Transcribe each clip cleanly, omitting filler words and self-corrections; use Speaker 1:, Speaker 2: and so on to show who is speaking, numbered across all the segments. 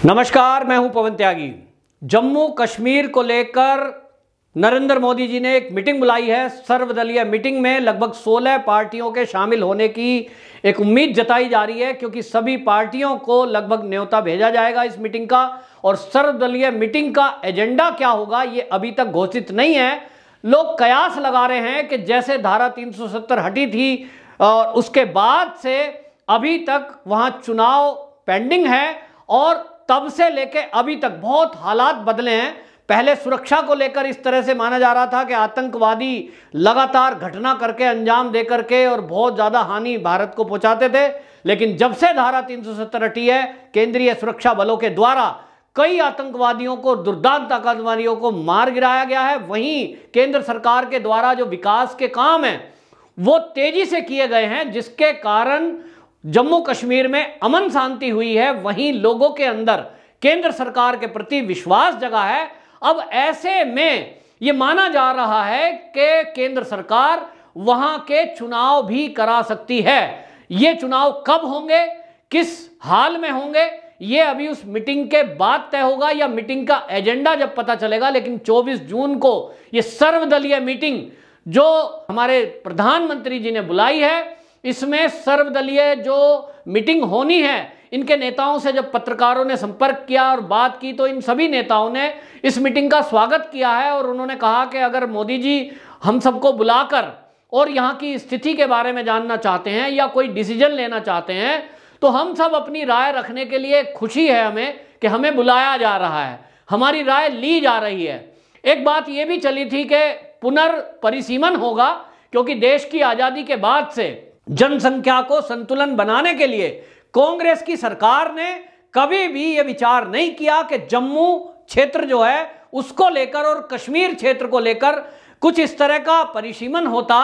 Speaker 1: नमस्कार, मैं हूं पवन त्यागी। जम्मू कश्मीर को लेकर नरेंद्र मोदी जी ने एक मीटिंग बुलाई है। सर्वदलीय मीटिंग में लगभग 16 पार्टियों के शामिल होने की एक उम्मीद जताई जा रही है, क्योंकि सभी पार्टियों को लगभग न्योता भेजा जाएगा इस मीटिंग का। और सर्वदलीय मीटिंग का एजेंडा क्या होगा ये अभी तक घोषित नहीं है। लोग कयास लगा रहे हैं कि जैसे धारा 370 हटी थी और उसके बाद से अभी तक वहां चुनाव पेंडिंग है और तब से लेके अभी तक बहुत हालात बदले हैं। पहले सुरक्षा को लेकर इस तरह से माना जा रहा था कि आतंकवादी लगातार घटना करके अंजाम दे करके और बहुत ज्यादा हानि भारत को पहुंचाते थे, लेकिन जब से धारा 370 हटी है, केंद्रीय सुरक्षा बलों के द्वारा कई आतंकवादियों को, दुर्दांत आतंकवादियों को मार गिराया गया है। वहीं केंद्र सरकार के द्वारा जो विकास के काम हैं वो तेजी से किए गए हैं, जिसके कारण जम्मू कश्मीर में अमन शांति हुई है। वहीं लोगों के अंदर केंद्र सरकार के प्रति विश्वास जगा है। अब ऐसे में यह माना जा रहा है कि केंद्र सरकार वहां के चुनाव भी करा सकती है। ये चुनाव कब होंगे, किस हाल में होंगे, ये अभी उस मीटिंग के बाद तय होगा या मीटिंग का एजेंडा जब पता चलेगा। लेकिन 24 जून को ये सर्वदलीय मीटिंग जो हमारे प्रधानमंत्री जी ने बुलाई है, इसमें सर्वदलीय जो मीटिंग होनी है, इनके नेताओं से जब पत्रकारों ने संपर्क किया और बात की तो इन सभी नेताओं ने इस मीटिंग का स्वागत किया है। और उन्होंने कहा कि अगर मोदी जी हम सबको बुलाकर और यहाँ की स्थिति के बारे में जानना चाहते हैं या कोई डिसीजन लेना चाहते हैं तो हम सब अपनी राय रखने के लिए खुशी है हमें कि हमें बुलाया जा रहा है, हमारी राय ली जा रही है। एक बात ये भी चली थी कि पुनर्परिसीमन होगा, क्योंकि देश की आज़ादी के बाद से जनसंख्या को संतुलन बनाने के लिए कांग्रेस की सरकार ने कभी भी यह विचार नहीं किया कि जम्मू क्षेत्र जो है उसको लेकर और कश्मीर क्षेत्र को लेकर कुछ इस तरह का परिसीमन होता,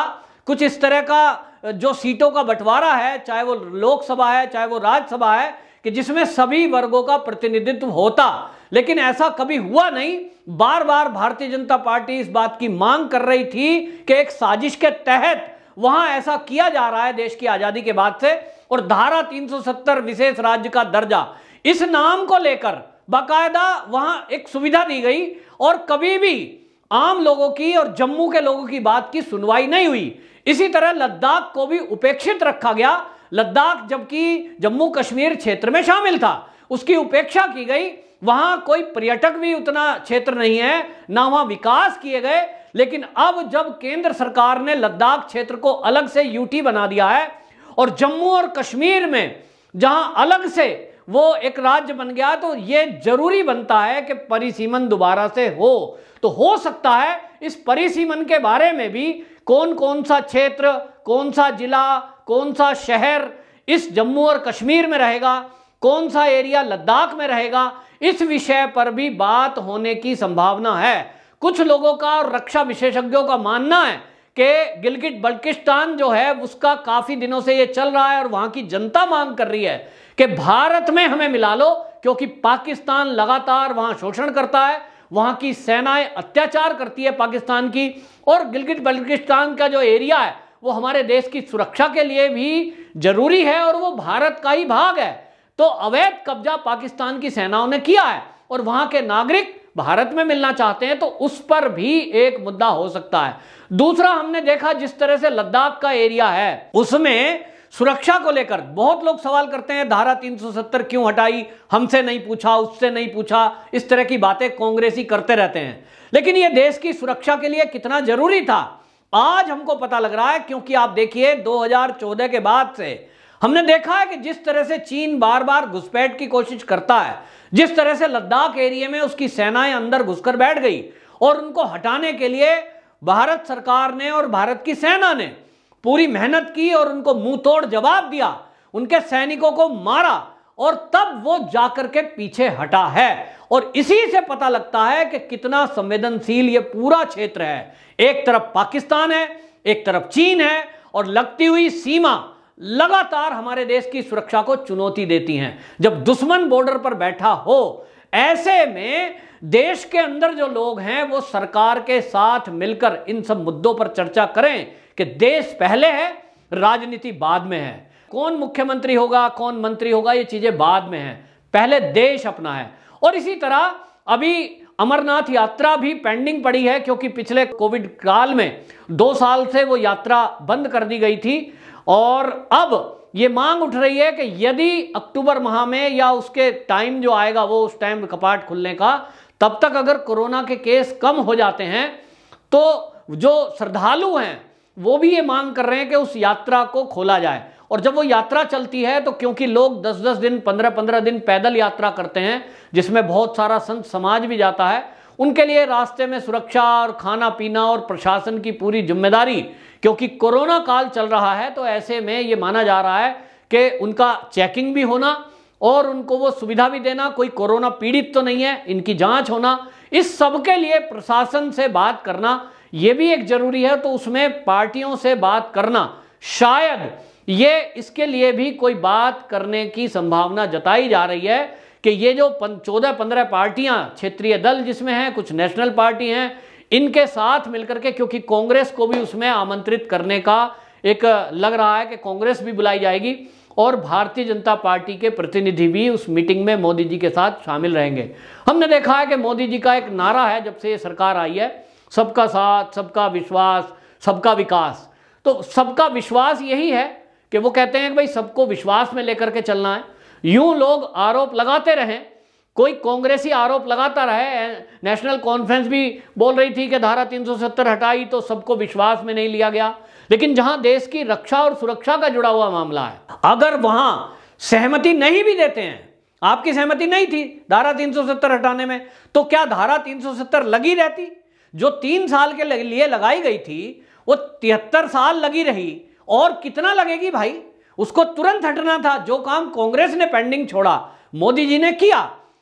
Speaker 1: कुछ इस तरह का जो सीटों का बंटवारा है, चाहे वो लोकसभा है चाहे वो राज्यसभा है, कि जिसमें सभी वर्गों का प्रतिनिधित्व होता। लेकिन ऐसा कभी हुआ नहीं। बार बार भारतीय जनता पार्टी इस बात की मांग कर रही थी कि एक साजिश के तहत वहां ऐसा किया जा रहा है देश की आजादी के बाद से। और धारा 370 विशेष राज्य का दर्जा, इस नाम को लेकर बाकायदा वहां एक सुविधा दी गई और कभी भी आम लोगों की और जम्मू के लोगों की बात की सुनवाई नहीं हुई। इसी तरह लद्दाख को भी उपेक्षित रखा गया। लद्दाख जबकि जम्मू कश्मीर क्षेत्र में शामिल था, उसकी उपेक्षा की गई। वहां कोई पर्यटक भी उतना क्षेत्र नहीं है, ना वहां विकास किए गए। लेकिन अब जब केंद्र सरकार ने लद्दाख क्षेत्र को अलग से यूटी बना दिया है और जम्मू और कश्मीर में जहां अलग से वो एक राज्य बन गया, तो ये जरूरी बनता है कि परिसीमन दोबारा से हो। तो हो सकता है इस परिसीमन के बारे में भी कौन कौन सा क्षेत्र, कौन सा जिला, कौन सा शहर इस जम्मू और कश्मीर में रहेगा, कौन सा एरिया लद्दाख में रहेगा, इस विषय पर भी बात होने की संभावना है। कुछ लोगों का और रक्षा विशेषज्ञों का मानना है कि गिलगिट बल्टिस्तान जो है उसका काफी दिनों से ये चल रहा है और वहां की जनता मांग कर रही है कि भारत में हमें मिला लो, क्योंकि पाकिस्तान लगातार वहां शोषण करता है, वहां की सेनाएं अत्याचार करती है पाकिस्तान की, और गिलगिट बल्टिस्तान का जो एरिया है वो हमारे देश की सुरक्षा के लिए भी जरूरी है और वो भारत का ही भाग है। तो अवैध कब्जा पाकिस्तान की सेनाओं ने किया है और वहां के नागरिक भारत में मिलना चाहते हैं, तो उस पर भी एक मुद्दा हो सकता है। दूसरा, हमने देखा जिस तरह से लद्दाख का एरिया है उसमें सुरक्षा को लेकर बहुत लोग सवाल करते हैं, धारा 370 क्यों हटाई, हमसे नहीं पूछा, उससे नहीं पूछा, इस तरह की बातें कांग्रेसी करते रहते हैं। लेकिन यह देश की सुरक्षा के लिए कितना जरूरी था आज हमको पता लग रहा है, क्योंकि आप देखिए 2014 के बाद से हमने देखा है कि जिस तरह से चीन बार बार घुसपैठ की कोशिश करता है, जिस तरह से लद्दाख एरिया में उसकी सेनाएं अंदर घुसकर बैठ गई और उनको हटाने के लिए भारत सरकार ने और भारत की सेना ने पूरी मेहनत की और उनको मुंह तोड़ जवाब दिया, उनके सैनिकों को मारा और तब वो जाकर के पीछे हटा है। और इसी से पता लगता है कि कितना संवेदनशील ये पूरा क्षेत्र है। एक तरफ पाकिस्तान है, एक तरफ चीन है, और लगती हुई सीमा लगातार हमारे देश की सुरक्षा को चुनौती देती हैं। जब दुश्मन बॉर्डर पर बैठा हो, ऐसे में देश के अंदर जो लोग हैं वो सरकार के साथ मिलकर इन सब मुद्दों पर चर्चा करें कि देश पहले है, राजनीति बाद में है। कौन मुख्यमंत्री होगा, कौन मंत्री होगा, ये चीजें बाद में है। पहले देश अपना है। और इसी तरह अभी अमरनाथ यात्रा भी पेंडिंग पड़ी है, क्योंकि पिछले कोविड काल में 2 साल से वो यात्रा बंद कर दी गई थी। और अब ये मांग उठ रही है कि यदि अक्टूबर माह में या उसके टाइम जो आएगा वो उस टाइम कपाट खुलने का, तब तक अगर कोरोना के केस कम हो जाते हैं तो जो श्रद्धालु हैं वो भी ये मांग कर रहे हैं कि उस यात्रा को खोला जाए। और जब वो यात्रा चलती है तो क्योंकि लोग 10-10 दिन 15-15 दिन पैदल यात्रा करते हैं, जिसमें बहुत सारा संत समाज भी जाता है, उनके लिए रास्ते में सुरक्षा और खाना पीना और प्रशासन की पूरी जिम्मेदारी, क्योंकि कोरोना काल चल रहा है तो ऐसे में ये माना जा रहा है कि उनका चेकिंग भी होना और उनको वो सुविधा भी देना, कोई कोरोना पीड़ित तो नहीं है, इनकी जांच होना, इस सब के लिए प्रशासन से बात करना ये भी एक जरूरी है। तो उसमें पार्टियों से बात करना, शायद ये इसके लिए भी कोई बात करने की संभावना जताई जा रही है कि ये जो 14-15 पार्टियां, क्षेत्रीय दल जिसमें हैं, कुछ नेशनल पार्टी हैं, इनके साथ मिलकर के, क्योंकि कांग्रेस को भी उसमें आमंत्रित करने का एक लग रहा है कि कांग्रेस भी बुलाई जाएगी और भारतीय जनता पार्टी के प्रतिनिधि भी उस मीटिंग में मोदी जी के साथ शामिल रहेंगे। हमने देखा है कि मोदी जी का एक नारा है जब से ये सरकार आई है, सबका साथ, सबका विश्वास, सबका विकास। तो सबका विश्वास यही है कि वो कहते हैं कि भाई सबको विश्वास में लेकर के चलना है। यूं लोग आरोप लगाते रहें, कोई कांग्रेसी आरोप लगाता रहे, नेशनल कॉन्फ्रेंस भी बोल रही थी कि धारा 370 हटाई तो सबको विश्वास में नहीं लिया गया, लेकिन जहां देश की रक्षा और सुरक्षा का जुड़ा हुआ मामला है, अगर वहां सहमति नहीं भी देते हैं, आपकी सहमति नहीं थी धारा 370 हटाने में, तो क्या धारा 370 लगी रहती? जो 3 साल के लिए लगाई गई थी वो 73 साल लगी रही, और कितना लगेगी भाई? उसको तुरंत हटना था। जो काम कांग्रेस ने पेंडिंग छोड़ा, मोदी जी ने किया।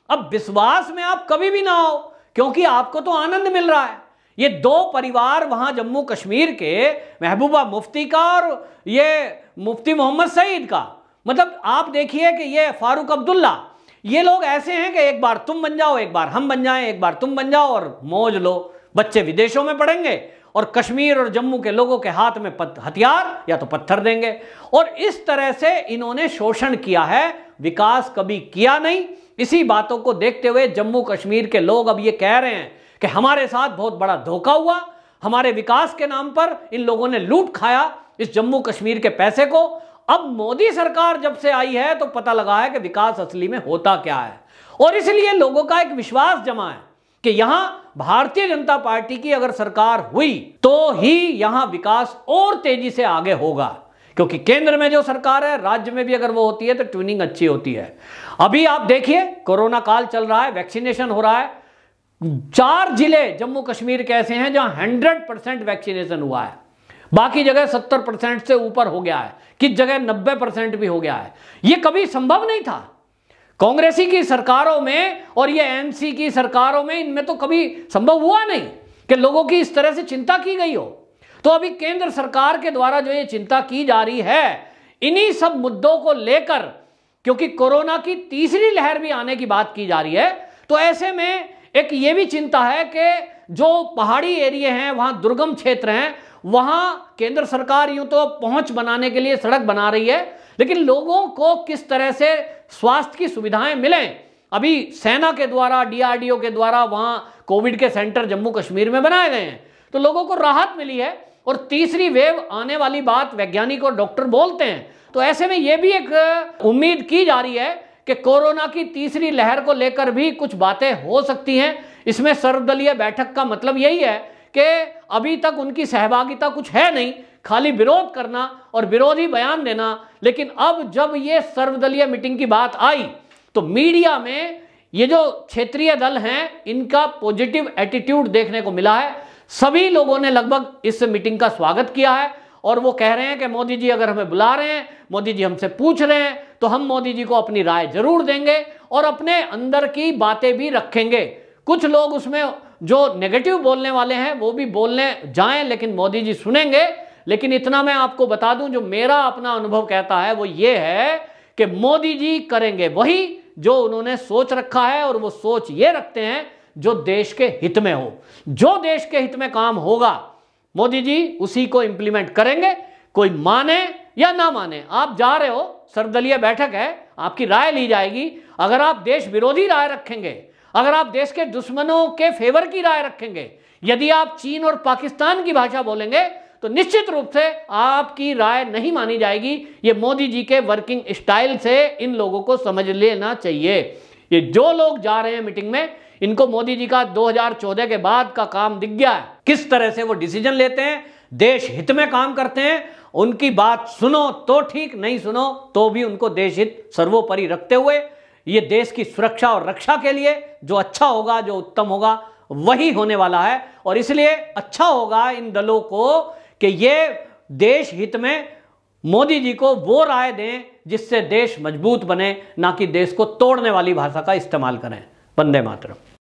Speaker 1: अब विश्वास में आप कभी भी ना हो, क्योंकि आपको तो आनंद मिल रहा है। ये 2 परिवार वहां जम्मू कश्मीर के, महबूबा मुफ्ती का और ये मुफ्ती मोहम्मद सईद का, मतलब आप देखिए कि ये फारूक अब्दुल्ला, ये लोग ऐसे हैं कि एक बार तुम बन जाओ, एक बार हम बन जाएं, एक बार तुम बन जाओ और मौज लो। बच्चे विदेशों में पढ़ेंगे और कश्मीर और जम्मू के लोगों के हाथ में हथियार या तो पत्थर देंगे। और इस तरह से इन्होंने शोषण किया है, विकास कभी किया नहीं। इसी बातों को देखते हुए जम्मू कश्मीर के लोग अब ये कह रहे हैं कि हमारे साथ बहुत बड़ा धोखा हुआ, हमारे विकास के नाम पर इन लोगों ने लूट खाया इस जम्मू कश्मीर के पैसे को। अब मोदी सरकार जब से आई है तो पता लगा है कि विकास असली में होता क्या है, और इसलिए लोगों का एक विश्वास जमा है कि यहां भारतीय जनता पार्टी की अगर सरकार हुई तो ही यहां विकास और तेजी से आगे होगा, क्योंकि केंद्र में जो सरकार है, राज्य में भी अगर वो होती है तो ट्यूनिंग अच्छी होती है। अभी आप देखिए कोरोना काल चल रहा है, वैक्सीनेशन हो रहा है। 4 जिले जम्मू कश्मीर के ऐसे हैं जहां 100% वैक्सीनेशन हुआ है, बाकी जगह 70% से ऊपर हो गया है, किस जगह 90% भी हो गया है। ये कभी संभव नहीं था कांग्रेसी की सरकारों में, और ये एनसी की सरकारों में, इनमें तो कभी संभव हुआ नहीं कि लोगों की इस तरह से चिंता की गई हो। तो अभी केंद्र सरकार के द्वारा जो ये चिंता की जा रही है, इन्हीं सब मुद्दों को लेकर, क्योंकि कोरोना की तीसरी लहर भी आने की बात की जा रही है, तो ऐसे में एक ये भी चिंता है कि जो पहाड़ी एरिया हैं, वहां दुर्गम क्षेत्र हैं, वहां केंद्र सरकार यूं तो पहुंच बनाने के लिए सड़क बना रही है, लेकिन लोगों को किस तरह से स्वास्थ्य की सुविधाएं मिलें। अभी सेना के द्वारा, डीआरडीओ के द्वारा वहां कोविड के सेंटर जम्मू कश्मीर में बनाए गए हैं, तो लोगों को राहत मिली है। और तीसरी वेव आने वाली बात वैज्ञानिक और डॉक्टर बोलते हैं, तो ऐसे में यह भी एक उम्मीद की जा रही है कि कोरोना की तीसरी लहर को लेकर भी कुछ बातें हो सकती हैं। इसमें सर्वदलीय बैठक का मतलब यही है कि अभी तक उनकी सहभागिता कुछ है नहीं, खाली विरोध करना और विरोधी बयान देना। लेकिन अब जब ये सर्वदलीय मीटिंग की बात आई तो मीडिया में ये जो क्षेत्रीय दल हैं, इनका पॉजिटिव एटीट्यूड देखने को मिला है। सभी लोगों ने लगभग इस मीटिंग का स्वागत किया है और वो कह रहे हैं कि मोदी जी अगर हमें बुला रहे हैं, मोदी जी हमसे पूछ रहे हैं, तो हम मोदी जी को अपनी राय जरूर देंगे और अपने अंदर की बातें भी रखेंगे। कुछ लोग उसमें जो नेगेटिव बोलने वाले हैं वो भी बोलने जाएं, लेकिन मोदी जी सुनेंगे। लेकिन इतना मैं आपको बता दूं, जो मेरा अपना अनुभव कहता है वो ये है कि मोदी जी करेंगे वही जो उन्होंने सोच रखा है, और वो सोच ये रखते हैं जो देश के हित में हो। जो देश के हित में काम होगा मोदी जी उसी को इंप्लीमेंट करेंगे, कोई माने या ना माने। आप जा रहे हो, सर्वदलीय बैठक है, आपकी राय ली जाएगी। अगर आप देश विरोधी राय रखेंगे, अगर आप देश के दुश्मनों के फेवर की राय रखेंगे, यदि आप चीन और पाकिस्तान की भाषा बोलेंगे, तो निश्चित रूप से आपकी राय नहीं मानी जाएगी। ये मोदी जी के वर्किंग स्टाइल से इन लोगों को समझ लेना चाहिए। ये जो लोग जा रहे हैं मीटिंग में, इनको मोदी जी का 2014 के बाद का काम दिख गया है, किस तरह से वो डिसीजन लेते हैं, देश हित में काम करते हैं। उनकी बात सुनो तो ठीक, नहीं सुनो तो भी उनको देश हित सर्वोपरि रखते हुए ये देश की सुरक्षा और रक्षा के लिए जो अच्छा होगा, जो उत्तम होगा, वही होने वाला है। और इसलिए अच्छा होगा इन दलों को कि ये देश हित में मोदी जी को वो राय दें जिससे देश मजबूत बने, ना कि देश को तोड़ने वाली भाषा का इस्तेमाल करें। वंदे मातरम।